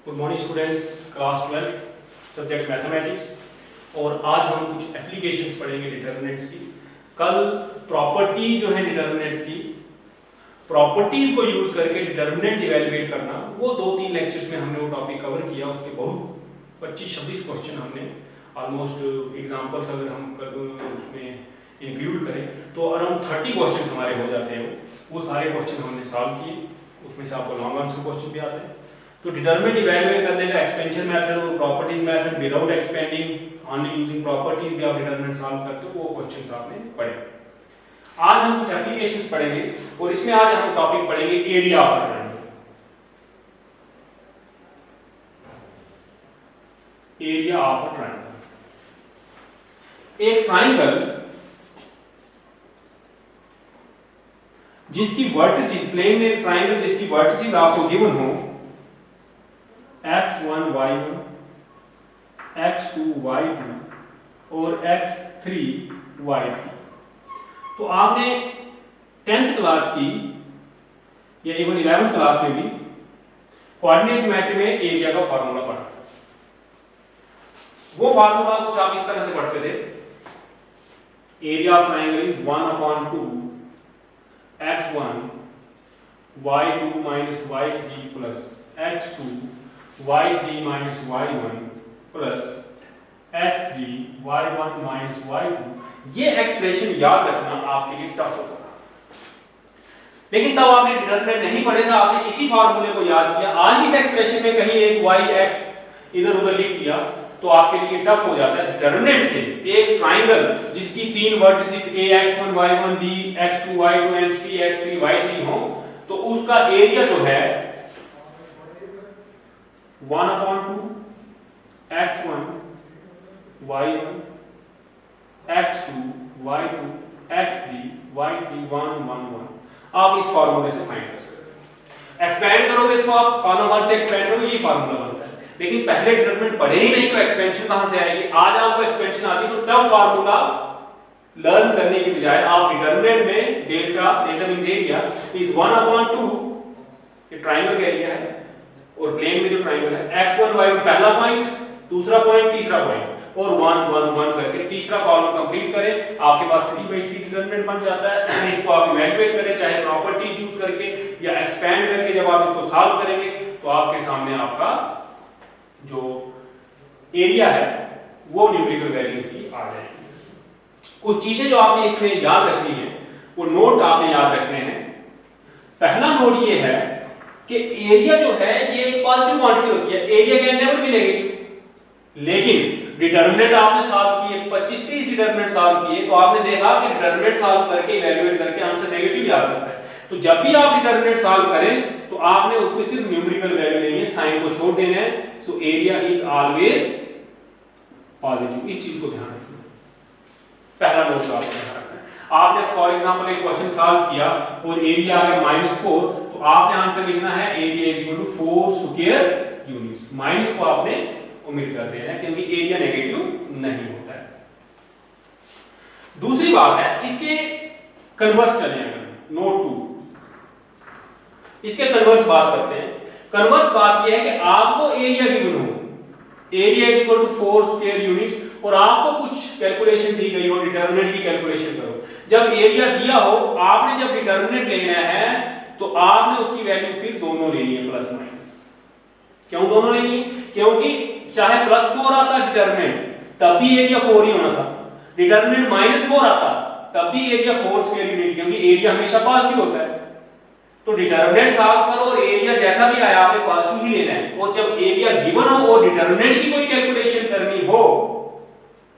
Good morning students, class 12 subject mathematics. और आज हम कुछ एप्लीकेशंस पढ़ेंगे डिटर्मिनेंट्स की। कल प्रॉपर्टी जो है डिटर्मिनेंट्स की, प्रॉपर्टीज को यूज करके डिटर्मिनेंट इवैल्यूएट करना, वो 2-3 लेक्चर्स में हमने वो टॉपिक कवर किया। उसके बहुत 25-26 क्वेश्चन हमने ऑलमोस्ट एग्जांपल्स अगर हम उसमें इंक्लूड करें तो अराउंड 30 क्वेश्चन हमारे हो जाते हैं। वो सारे क्वेश्चन हमने सॉल्व किए। उसमें से आपको लॉन्ग आंसर क्वेश्चन भी आते हैं। तो डिटरमिनेंट इवैल्यूएट करने का एक्सपेंशन मेथड और properties method without expanding only using properties भी आप डिटरमिनेंट सॉल्व करते हो, वो क्वेश्चंस आपने पढ़े। आज हम कुछ एप्लीकेशंस पढ़ेंगे और इसमें आज हम टॉपिक पढ़ेंगे area of a triangle. Area of a triangle, एक ट्रायंगल जिसकी वर्टिसेस, प्लेन में ट्रायंगल जिसकी वर्टिसेस आपको गिवन हो x1 y1 x2 y2 और x3 y3। तो आपने 10th क्लास की या इवन 11th क्लास में भी कोऑर्डिनेट ज्योमेट्री में एरिया का फार्मूला पढ़ा। वो फार्मूला कुछ आप इस तरह से पढ़ते थे, area of triangle is 1/2 x1 y2 minus y3 plus x2 y3 minus y1 plus x3 y1 minus y2। ये एक्सप्रेशन याद रखना आपके लिए टफ होगा, लेकिन तब आपने डिटरमिनेंट नहीं पढ़े था, आपने इसी फार्मूले को याद किया। आज इस एक्सप्रेशन में कहीं एक y x इधर उधर लिख दिया तो आपके लिए टफ हो जाता है। डिटरमिनेंट से एक ट्रायंगल जिसकी 3 vertices a x1 y1 b x2 y2 and c x3 y3 हो, तो उसका एरिया जो है 1/2 x1 y1 x2 y2 x3 y3 1 1 1। आप इस फार्मूले से फाइंड कर सकते हैं। एक्सपेंड करोगे इसको, आप कॉलम 1 से एक्सपेंड करोगे, ये फार्मूला बनता है। लेकिन पहले डिटरमिनेंट पढ़े ही नहीं तो एक्सपेंशन कहां से आएगी? आज आपको एक्सपेंशन आती तो तब फार्मूला लर्न करने की बजाय आप डिटरमिनेंट में डेल्टा मींस एरिया इज 1/2, ये ट्रायंगल का एरिया है और प्लेन में जो ट्रायंगल है x1 y1 पहला पॉइंट, दूसरा पॉइंट, तीसरा पॉइंट और 1 1 1 करके तीसरा कॉलम कंप्लीट करें, आपके पास 3/3 डिटरमिनेंट बन जाता है। इसको आप इवैल्यूएट करें चाहे प्रॉपर्टी यूज करके या एक्सपेंड करके। जब आप इसको सॉल्व करेंगे तो आपके सामने आपका जो एरिया है वो न्यूमेरिकल वैल्यूज की आ जाएगी। कुछ चीजें जो आपने इसमें याद रखनी है, वो नोट आपने याद रखने हैं। पहला नोट ये है कि एरिया जो है ये एक पॉजिटिव क्वांटिटी होती है, area can never be negative. लेकिन डिटरमिनेंट आपने सॉल्व किए, 25-30 डिटरमिनेंट सॉल्व किए, तो आपने देखा कि डिटरमिनेंट सॉल्व करके इवैल्यूएट करके आंसर नेगेटिव भी आ सकता है। तो जब भी आप डिटरमिनेंट सॉल्व करें तो आपने उसमें सिर्फ न्यूमेरिकल वैल्यू लेनी है, साइन को छोड़ देना है। So area is always positive, इस चीज को ध्यान रखना। पहला नोट आपको ध्यान रखना है। आपने फॉर एग्जांपल एक क्वेश्चन सॉल्व किया और एरिया आ गया -4, तो आपने आंसर लिखना है area is equal to 4 square units. Minus को आपने ओमिट कर देना है क्योंकि एरिया नेगेटिव नहीं होता है। दूसरी बात है, इसके कन्वर्स चले अगर नोट 2, इसके कन्वर्स बात करते हैं। कन्वर्स बात यह है कि आपको एरिया गिवन हो, area is equal to 4 square units, और आपको कुछ कैलकुलेशन दी गई हो, डिटरमिनेंट की कैलकुलेशन करो। जब एरिया दिया हो, आपने जब डिटरमिनेंट लेना है तो आपने उसकी वैल्यू फिर दोनों लेनी है, प्लस माइनस। क्यों दोनों लेनी है? क्योंकि चाहे +4 आता डिटरमिनेंट तब भी एरिया 4 ही होना था, डिटरमिनेंट -4 आता तब भी एरिया 4 स्क्वायर यूनिट, क्योंकि एरिया हमेशा पॉजिटिव होता है। तो डिटरमिनेंट सॉल्व करो और एरिया जैसा भी आया आपने पॉजिटिव ही लेना है। और जब एरिया गिवन हो और डिटरमिनेंट की कोई कैलकुलेशन करनी हो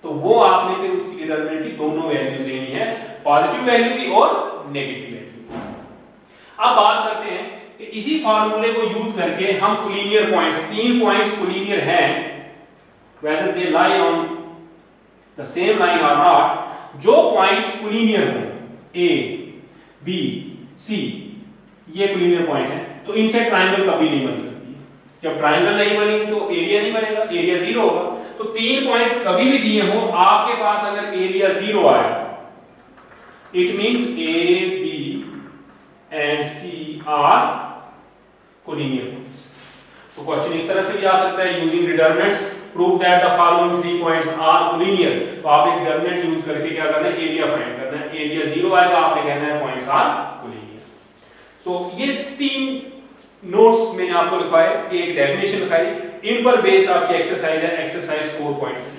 तो वो आपने फिर उसकी डिटरमिनेंट की दोनों वैल्यूज लेनी है, पॉजिटिव वैल्यू भी और नेगेटिव वैल्यू। अब बात करते हैं कि इसी फार्मूले को यूज करके हम कोलिनियर पॉइंट्स, 3 पॉइंट्स कोलिनियर हैं, whether they lie on the same line or not, जो पॉइंट्स कोलिनियर हो A, B, C, ये कोलिनियर पॉइंट है, तो इनसे ट्रायंगल कभी नहीं बन सकती। जब ट्रायंगल नहीं बनेगी तो एरिया नहीं बनेगा, एरिया 0 होगा। तो 3 पॉइंट्स कभी भी दिए हो, आपके पास अगर एरिया 0 आया, it means A, B and C are collinear points. तो क्वेश्चन इस तरह से भी आ सकता है, using determinants prove that the following 3 points are collinear. तो आपने डिटरमिनेंट यूज करके क्या करना है, एरिया फाइंड करना है। एरिया 0 आएगा, आपने कहना है पॉइंट्स आर कोलिनियर। सो ये 3 नोट्स मैंने आपको लिखवाए, एक डेफिनेशन लिखाई, इन पर बेस्ड आपकी एक्सरसाइज है, exercise 4.3।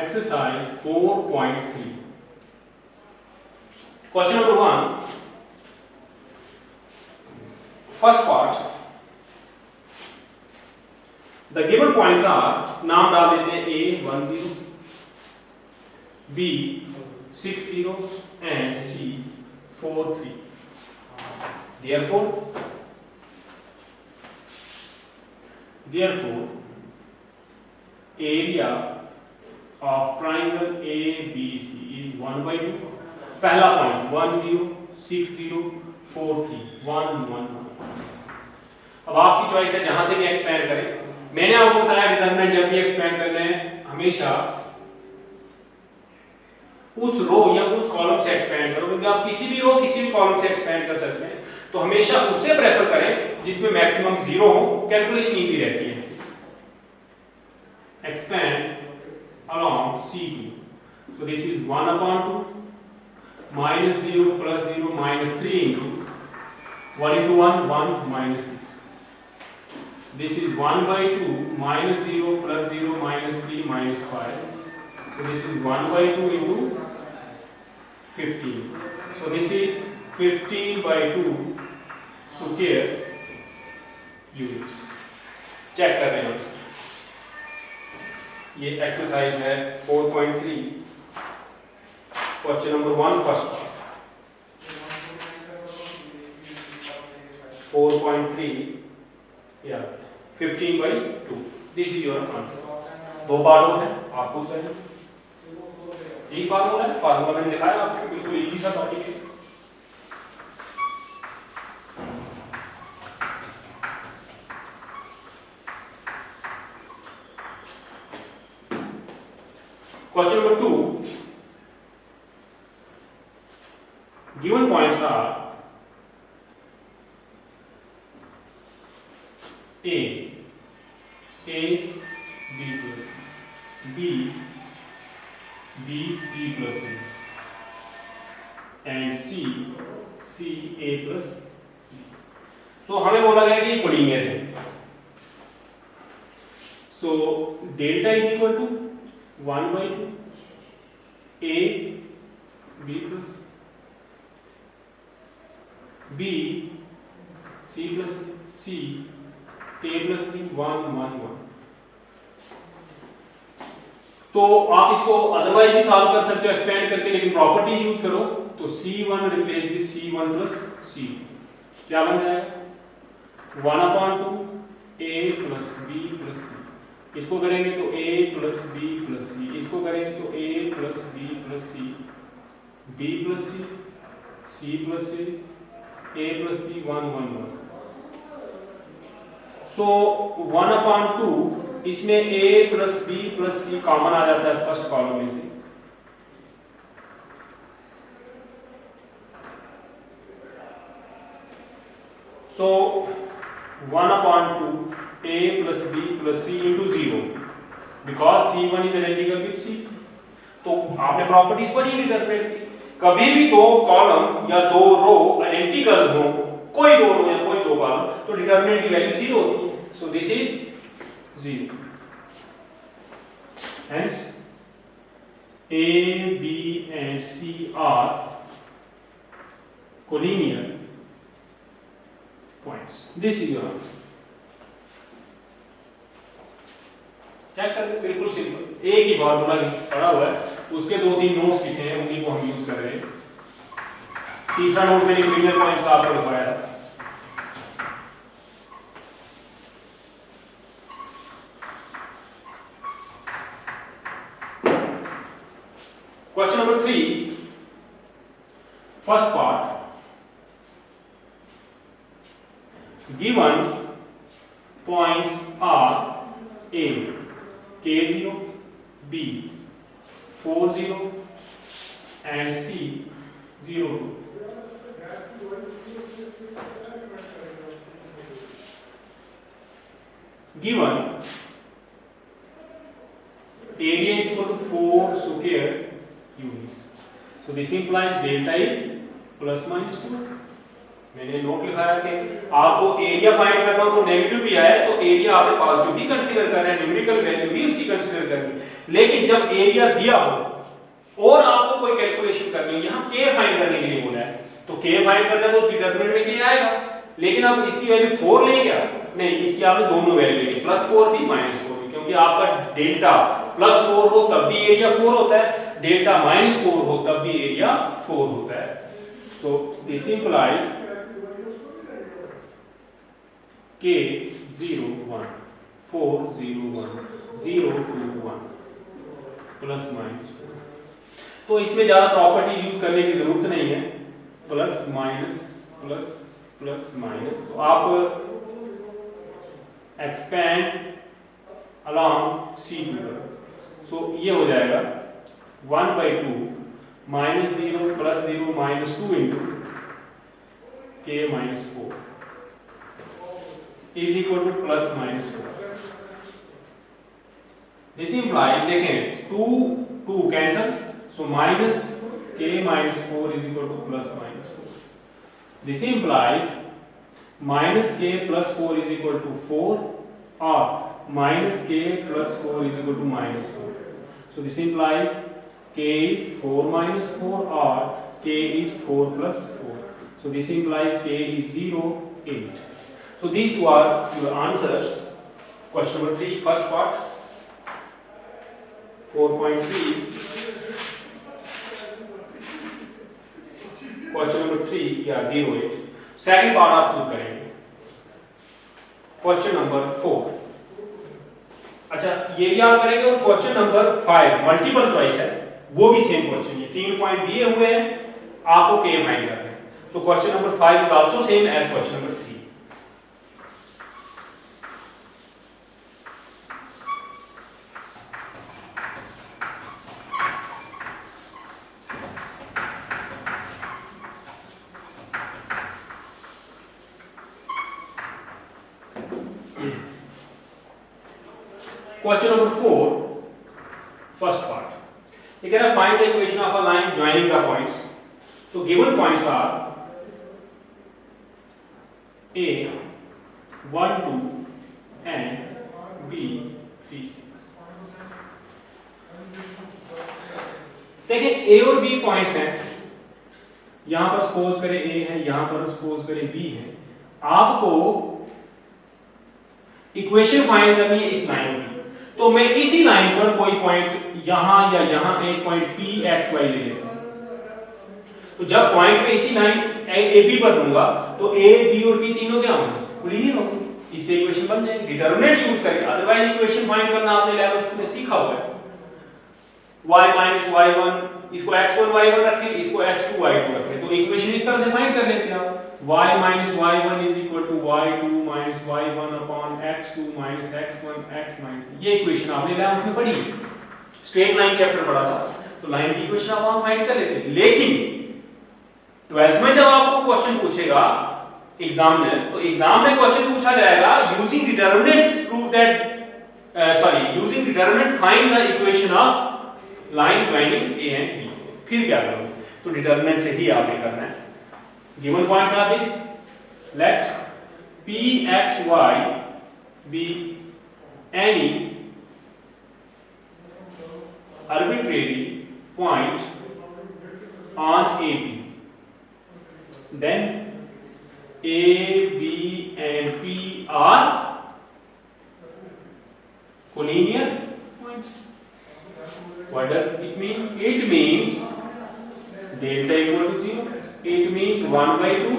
Exercise 4.3. Question number 1. First part. The given points are, नाम डाल देते हैं, A 10, B 60 and C 43. Therefore, area of triangle ABC is 1/2. पहला पॉइंट 10, 60, 43, 1, 1, 1। अब आपकी चॉइस है, जहां से भी एक्सपेंड करें। मैंने आपको बताया डिटरमिनेंट जब भी एक्सपेंड करना है, हमेशा उस रो या उस कॉलम से एक्सपेंड करो, क्योंकि आप किसी भी रो किसी भी कॉलम से एक्सपेंड कर सकते हैं। तो हमेशा उसे प्रेफर करें जिसमें मैक्सिमम 0 हो, कैलकुलेशन इजी रहती है। Expand along C2. So this is 1/2 minus 0 plus 0 minus 3 into 1 into 1, 1 minus 6. This is 1/2 minus 0 plus 0 minus 3 minus 5. So this is 1/2 into 15. So this is 15/2 square units. Check कर रहे हैं हम। ये exercise है 4.3, question number 1, first part. 4.3 या 15/2, this is your answer. 2 part है, आपको चाहिए यही फार्मूला है, फार्मूला मैंने दिखाया आपको, बिल्कुल इजी सा टॉपिक है। Question number 2. Given points are A B plus B C plus A and C A plus B. So हमें बोला गया कि कोलिनियर है। So delta is equal to 1/2 A B plus B C plus C A plus B 1, 1, 1। तो आप इसको otherwise भी solve कर सकते हो एक्सपेंड करके, लेकिन प्रॉपर्टीज यूज करो तो C1 replace with C1 plus C। क्या बन जाएगा 1/2 A plus B plus C। इसको करेंगे तो A plus B plus C, इसको करेंगे तो A plus B plus C, B plus C, C plus A plus B 1, 1, 1। So 1/2 इसमें A plus B plus C common आ जाता है फर्स्ट कॉलम में से। So 1/2 A plus B plus C into 0 because C1 is identical with C। तो आपने properties पढ़ी determinant की, कभी भी दो कॉलम या दो रो आइडेंटिकल हो, कोई दो रो या कोई दो कॉलम, तो डिटरमिनेंट की वैल्यू 0 होती है। So this is 0। Hence A, B and C are collinear points. This is your answer। Check कर, बिल्कुल सिंपल, एक ही फॉर्मूला पड़ा हुआ है, उसके 2-3 नोट्स लिखे हैं, उन्हीं को हम यूज कर रहे हैं। तीसरा नोट मैंने कोलिनियर पॉइंट्स का आपको लिखवाया था। Question number 3, first part. Given points are A, K0, B, 4,0 and C, 0,2. Given area is equal to 4 square units. So this implies delta is plus minus 4. मैंने नोट लिखा है कि आपको एरिया फाइंड करना हो तो नेगेटिव भी आए तो एरिया आपने पॉजिटिव ही कंसीडर करना है, न्यूमेरिकल वैल्यू ही उसकी कंसीडर करनी है। लेकिन जब एरिया दिया हो और आपको कोई कैलकुलेशन करनी हो, यहाँ के फाइंड करने के लिए बोला है, तो के फाइंड करना है तो उसकी डिटरमिनेंट में के आएगा। लेकिन अब इसकी वैल्यू 4 लें क्या? नहीं, इसकी आपने दोनों वैल्यू लेनी, +4 भी -4 भी, क्योंकि आपका डेल्टा +4 हो तब भी एरिया 4 होता है, डेल्टा -4 हो तब भी एरिया 4 होता है। So this implies K 0 1 4 0 1 0 2 1 plus minus 4। तो इसमें ज्यादा प्रॉपर्टीज यूज करने की जरूरत नहीं है, plus minus plus plus minus. तो आप एक्सपेंड अलॉन्ग C2। सो ये हो जाएगा 1/2 -0 + 0 -2 into K -4 is equal to plus minus 4. This implies, देखें 2 cancel, so minus K minus 4 is equal to plus minus 4. This implies minus K plus 4 is equal to 4 or minus K plus 4 is equal to minus 4. So this implies K is 4 minus 4 or K is 4 plus 4. So this implies K is 0, 8. So these two are your answers. Question number 3, first part. 4.3. Question number 3, yeah, 0.8. Second part आप खुद करेंगे. Question number 4. अच्छा, ये भी आप करेंगे। और question number 5 multiple choice है, वो भी सेम क्वेश्चन है। 3 पॉइंट दिए हुए हैं, आपको के फाइंड करना है। So question number 5 is also same as question number 3। Question number 4, first part. You can find the equation of a line joining the points. So given points are A 1 2 and B 3 6. देखिए A और B points हैं, यहां पर suppose करें A है, यहां पर suppose करें B है। आपको इक्वेशन फाइंड करनी है इस लाइन की, तो मैं इसी लाइन पर कोई पॉइंट यहां या यहां एक पॉइंट P X Y ले लेता हूं। तो जब पॉइंट में इसी लाइन A B पर दूंगा तो A B और B तीनों क्या होंगे? लीनियर होंगे। इससे इक्वेशन बन जाएगी। डिटरमिनेंट यूज करके, अदरवाइज इक्वेशन फाइंड करना आपने 11th में सीखा हुआ है। y - y1, इसको x1 y1 रखें, इसको x2 y2 रखें, तो इक्वेशन इस तरह से फाइंड कर लेते हैं आप। y - y1 is equal to y2 - y1 upon x2 - x1 x - ये इक्वेशन आपने 11th में पढ़ी, स्ट्रेट लाइन चैप्टर पढ़ा था, तो लाइन की इक्वेशन आप वहां फाइंड कर लेते हैं। लेकिन 12th में जब आपको क्वेश्चन पूछेगा एग्जाम में, तो एग्जाम में क्वेश्चन पूछा जाएगा using determinants prove that using determinant find the equation of line joining A and B। फिर क्या करोगे? तो डिटरमिनेंट से ही आपने करना है। Given points are this, let P X Y be any arbitrary point on AB, then A, B and P are collinear points. What does it mean? It means delta equal to 0. It means 1/2,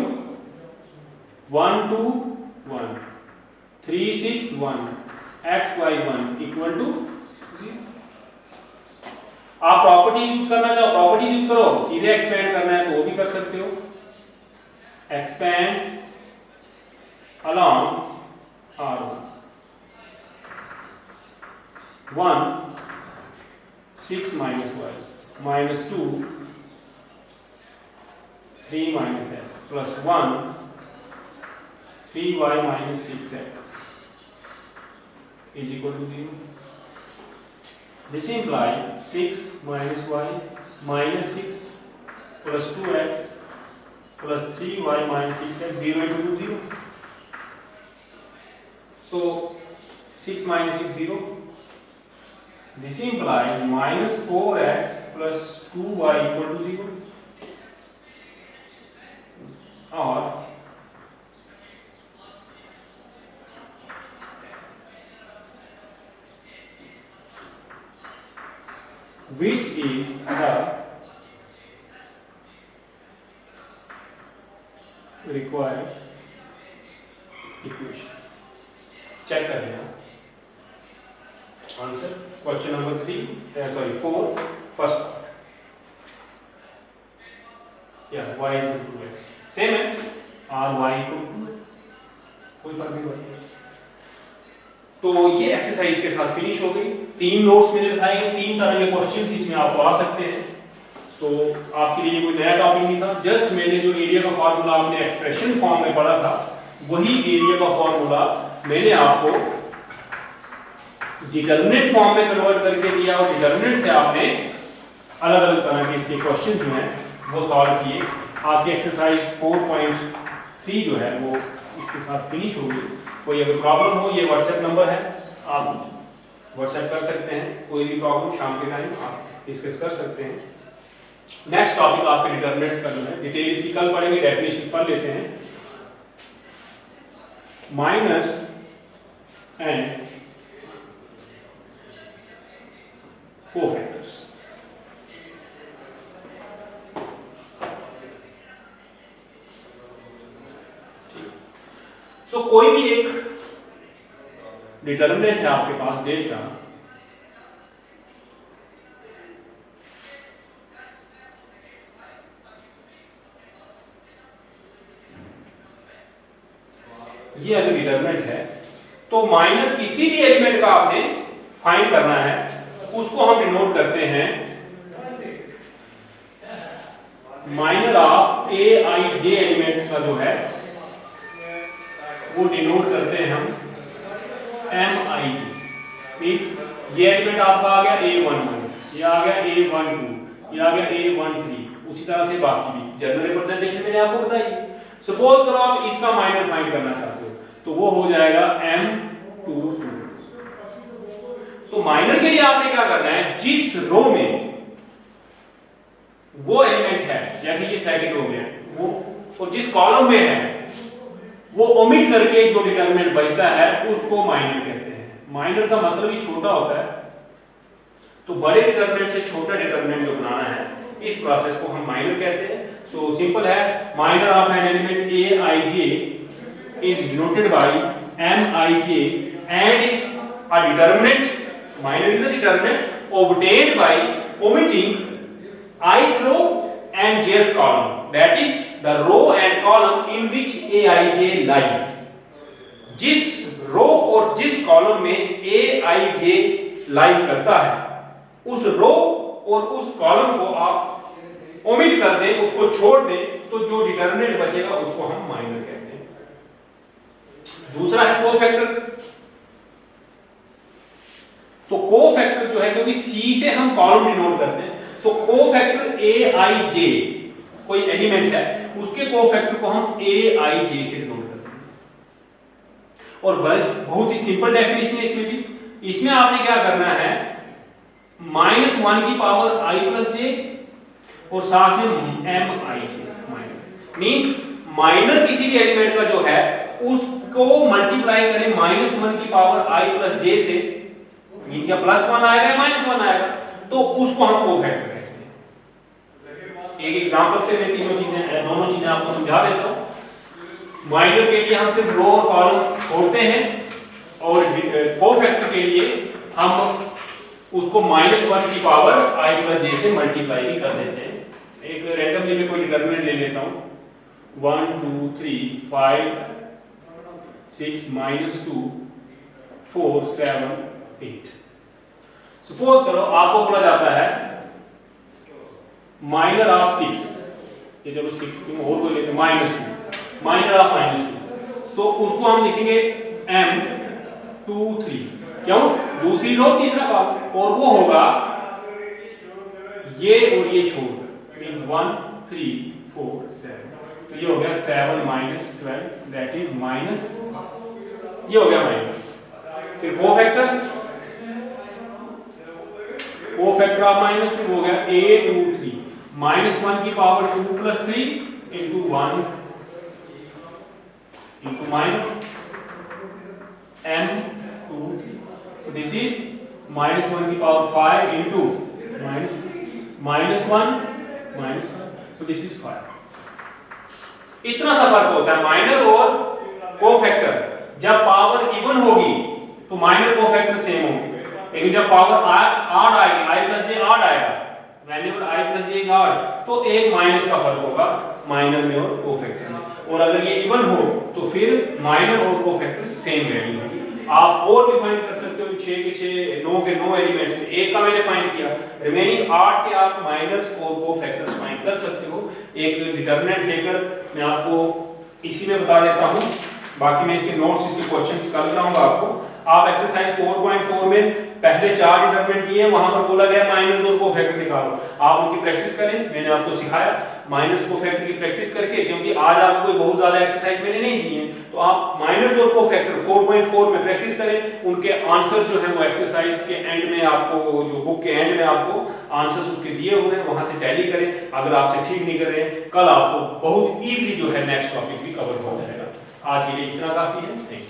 1 2 1, 3 6 1, x y 1 equal to 0. आप property use करना चाहो property use करो, सीधे expand करना है तो वो भी कर सकते हो। Expand along R1 1 6 minus y minus 2 3 minus x plus 1 3y minus 6x is equal to 0. This implies 6 minus y minus 6 plus 2x plus 3y minus 6x 0 into 0. So 6 minus 6 0. This implies minus 4x plus 2y equal to 0. Or which is the required equation. Check कर लेना answer question number 4 first part या y is equal to x same है r y equal to x कोई फर्क नहीं पड़ता। तो ये एक्सरसाइज के साथ फिनिश हो गई। 3 नोट्स मैंने दिखाए हैं, 3 तरह के क्वेश्चंस इसमें आपको आ सकते हैं। तो आपके लिए कोई नया टॉपिक नहीं था, जस्ट मैंने जो एरिया का फार्मूला आपने एक्सप्रेशन फॉर्म में पढ़ा था वही एरिया का फार्मूला मैंने आपको डिटरमिनेंट फॉर्म में कन्वर्ट करके दिया और डिटरमिनेंट से आपने अलग अलग तरह के इसके क्वेश्चन जो हैं वो सॉल्व किए। आपकी एक्सरसाइज 4.3 जो है वो इसके साथ फिनिश हो गई। कोई अगर प्रॉब्लम हो, ये व्हाट्सएप नंबर है, आप व्हाट्सएप कर सकते हैं। कोई भी प्रॉब्लम शाम के टाइम आप डिस्कस कर सकते हैं। नेक्स्ट टॉपिक आपके डिटरमिनेंट्स करना है, डिटेल इसकी कल पढ़ेंगे, डेफिनेशन पढ़ लेते हैं। Minus and cofactors. सो कोई भी एक डिटरमिनेंट है आपके पास डेल्टा, ये अगर डिटरमिनेंट है तो माइनर किसी भी एलिमेंट का आपने फाइंड करना है, उसको हम डिनोट करते हैं minor of A I J element का जो है वो डिनोट करते हैं हम एम आई जी। मीन्स ये एलिमेंट आपका आ गया A11, ये आ गया A12, ये आ गया A13, उसी तरह से बाकी भी जनरल रिप्रेजेंटेशन मैंने आपको बताई। सपोज करो आप इसका माइनर फाइंड करना चाहते हो तो वो हो जाएगा M22। तो माइनर के लिए आपने क्या करना है, जिस रो में वो एलिमेंट है, जैसे ये सेकंड रो में वो, और जिस कॉलम में है वो ओमिट करके जो डिटरमिनेंट बचता है उसको माइनर कहते हैं। माइनर का मतलब ही छोटा होता है, तो बड़े डिटरमिनेंट से छोटा डिटरमिनेंट जो बनाना है इस प्रोसेस को हम माइनर कहते हैं। सो सिंपल है, minor of an element A I J is denoted by M I J and is a determinant, minor is a determinant obtained by omitting ith row and jth column, that is the row and column in which aij lies। जिस रो और जिस column में aij लाई करता है उस रो और उस column को आप ओमिट कर दें, उसको छोड़ दें, तो जो डिटरमिनेंट बचेगा उसको हम माइनर कहते हैं। दूसरा है कोफैक्टर। तो कोफैक्टर जो है, क्योंकि C से हम कॉलम डिनोट करते हैं, तो कोफैक्टर aij कोई एलिमेंट है उसके कोफैक्टर को हम aij से डिनोट करते हैं। और बहुत ही सिंपल डेफिनेशन है इसमें भी। इसमें आपने क्या करना है, -1 की पावर i प्लस जे और साथ में m i j minor. Means minor किसी भी एलिमेंट का जो है उसको मल्टीप्लाई करें -1 की पावर i प्लस जे से, मींस या +1 आएगा या -1 आएगा, तो उसको हम कोफैक्टर कहते हैं। एक एग्जांपल से मैं दोनों चीजें आपको समझा देता हूं। माइनर के लिए हम सिर्फ रो और कॉलम छोड़ते हैं और कोफैक्टर के लिए हम उसको -1 की पावर i प्लस j से मल्टीप्लाई भी कर देते हैं। एक रैंडमली मैं कोई डिटरमिनेंट ले लेता हूँ, 1 2 3 5 6 -2 4 7 8। सपोज करो आपको बोला जाता है माइनर ऑफ 6, ये चलो 6 की और कोई लेते हैं -2, माइनर ऑफ -2, सो उसको हम लिखेंगे m23, क्यों? दूसरी रो तीसरा भाग, और वो होगा ये और ये छोड़, मींस 1 3 4 7, तो ये हो गया 7 -12, दैट इज माइनस, ये हो गया माइनस। फिर कोफैक्टर ऑफ -2 हो गया a23, -1 की power 2 plus 3 into 1 into minus m23, so this is -1 की power 5 into -1, so this is 5। इतना सा फर्क होता है माइनर और कोफैक्टर। जब पावर इवन होगी तो माइनर कोफैक्टर सेम होंगे, लेकिन जब पावर ऑड आएगी, i प्लस j ऑड आएगा, whenever i plus j is odd, तो एक माइनस का फर्क होगा माइनर में और कोफैक्टर में। और अगर ये इवन हो तो फिर माइनर और कोफैक्टर सेम वैल्यू होगी। आप और भी फाइंड कर सकते हो, 6 के 6, 9 के 9 एलिमेंट्स में, एक का मैंने फाइंड किया, रिमेनिंग 8 के आप माइनर्स और कोफैक्टर्स फाइंड कर सकते हो एक डिटरमिनेंट लेकर। मैं आपको इसी में बता देता हूं, बाकी मैं इसके नोट्स, इसके क्वेश्चंस कर रहा हूं आपको। आप एक्सरसाइज 4.4 में पहले 4 डिटरमिनेंट दिए, वहां पर बोला गया माइनस और कोफैक्टर निकालो, आप उनकी प्रैक्टिस करें। मैंने आपको सिखाया माइनस कोफैक्टर की प्रैक्टिस करके, क्योंकि आज आपको बहुत ज्यादा एक्सरसाइज मैंने नहीं दी है, तो आप माइनस और कोफैक्टर 4.4 में प्रैक्टिस करें। उनके आंसर जो है वो एक्सरसाइज के एंड में आपको, जो बुक के एंड में आपको आंसर्स उसके दिए हुए हैं, वहां से टैली करें। अगर आपसे ठीक नहीं कर रहे हैं, कल आपको बहुत इजीली जो है नेक्स्ट टॉपिक भी कवर हो जाएगा। आज के लिए इतना काफी है। Thank you.